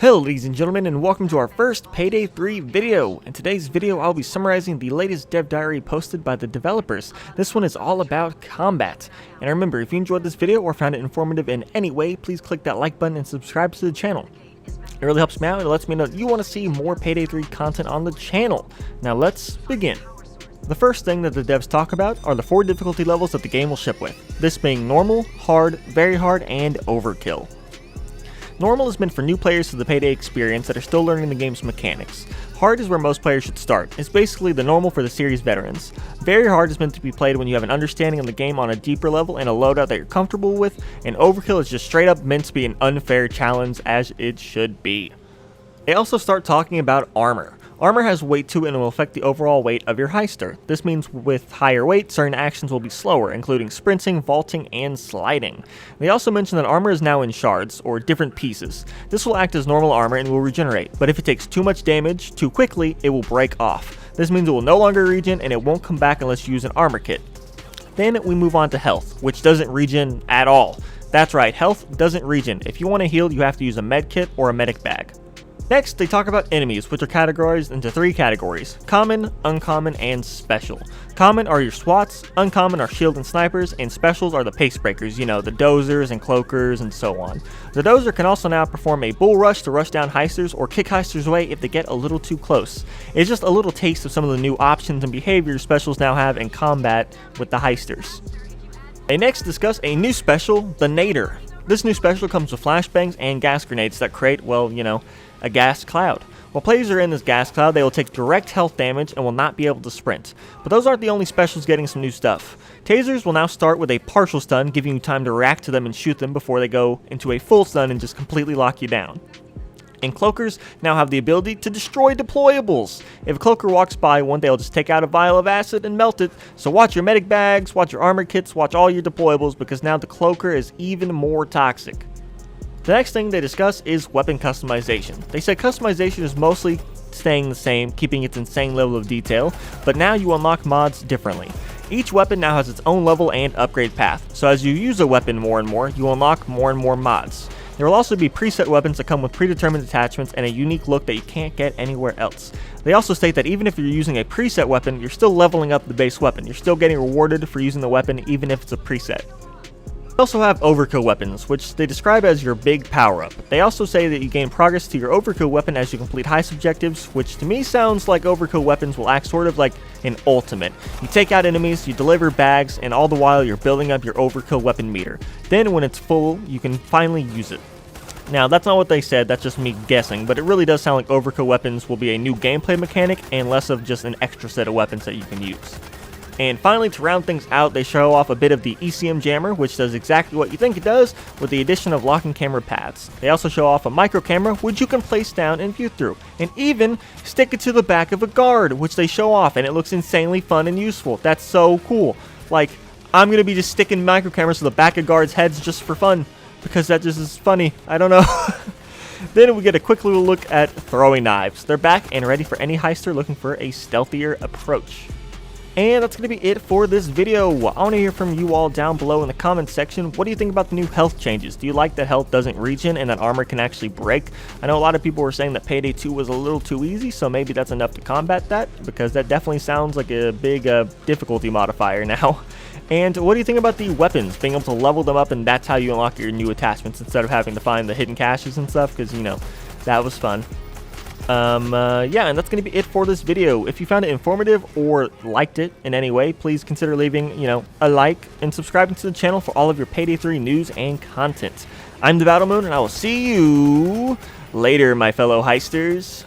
Hello ladies and gentlemen, and welcome to our first Payday 3 video. In today's video I'll be summarizing the latest dev diary posted by the developers. This one is all about combat. And remember, if you enjoyed this video or found it informative in any way, please click that like button and subscribe to the channel. It really helps me out and it lets me know that you want to see more Payday 3 content on the channel. Now let's begin. The first thing that the devs talk about are the 4 difficulty levels that the game will ship with. This being normal, hard, very hard, and overkill. Normal is meant for new players to the Payday experience that are still learning the game's mechanics. Hard is where most players should start. It's basically the normal for the series veterans. Very hard is meant to be played when you have an understanding of the game on a deeper level and a loadout that you're comfortable with, and overkill is just straight up meant to be an unfair challenge, as it should be. They also start talking about armor. Armor has weight to it and will affect the overall weight of your heister. This means with higher weight, certain actions will be slower, including sprinting, vaulting, and sliding. They also mention that armor is now in shards, or different pieces. This will act as normal armor and will regenerate, but if it takes too much damage too quickly, it will break off. This means it will no longer regen and it won't come back unless you use an armor kit. Then we move on to health, which doesn't regen at all. That's right, health doesn't regen. If you want to heal, you have to use a med kit or a medic bag. Next, they talk about enemies, which are categorized into 3 categories: common, uncommon, and special. Common are your SWATs, uncommon are shield and snipers, and specials are the pace breakers, you know, the dozers and cloakers and so on. The dozer can also now perform a bull rush to rush down heisters or kick heisters away if they get a little too close. It's just a little taste of some of the new options and behaviors specials now have in combat with the heisters. They next discuss a new special, the Nader. This new special comes with flashbangs and gas grenades that create, well, you know, a gas cloud. While players are in this gas cloud, they will take direct health damage and will not be able to sprint. But those aren't the only specials getting some new stuff. Tasers will now start with a partial stun, giving you time to react to them and shoot them before they go into a full stun and just completely lock you down. And cloakers now have the ability to destroy deployables. If a cloaker walks by one, they'll just take out a vial of acid and melt it. So watch your medic bags, watch your armor kits, watch all your deployables, because now the cloaker is even more toxic. The next thing they discuss is weapon customization. They say customization is mostly staying the same, keeping its insane level of detail, but now you unlock mods differently. Each weapon now has its own level and upgrade path, so as you use a weapon more and more, you unlock more and more mods. There will also be preset weapons that come with predetermined attachments and a unique look that you can't get anywhere else. They also state that even if you're using a preset weapon, you're still leveling up the base weapon. You're still getting rewarded for using the weapon even if it's a preset. They also have Overkill Weapons, which they describe as your big power-up. They also say that you gain progress to your Overkill Weapon as you complete heist objectives, which to me sounds like Overkill Weapons will act sort of like an ultimate. You take out enemies, you deliver bags, and all the while you're building up your Overkill Weapon meter. Then when it's full, you can finally use it. Now, that's not what they said, that's just me guessing, but it really does sound like Overkill Weapons will be a new gameplay mechanic and less of just an extra set of weapons that you can use. And finally, to round things out, they show off a bit of the ECM Jammer, which does exactly what you think it does, with the addition of locking camera paths. They also show off a micro camera, which you can place down and view through, and even stick it to the back of a guard, which they show off, and it looks insanely fun and useful. That's so cool. Like, I'm going to be just sticking micro cameras to the back of guards' heads just for fun, because that just is funny. I don't know. Then we get a quick little look at throwing knives. They're back and ready for any heister looking for a stealthier approach. And that's going to be it for this video. I want to hear from you all down below in the comments section. What do you think about the new health changes? Do you like that health doesn't regen and that armor can actually break? I know a lot of people were saying that Payday 2 was a little too easy, so maybe that's enough to combat that, because that definitely sounds like a big difficulty modifier now. And what do you think about the weapons, being able to level them up and that's how you unlock your new attachments instead of having to find the hidden caches and stuff? Because, you know, that was fun. Yeah, and that's going to be it for this video. If you found it informative or liked it in any way, please consider leaving, you know, a like and subscribing to the channel for all of your Payday 3 news and content. I'm the Battle Moon, and I will see you later, my fellow heisters.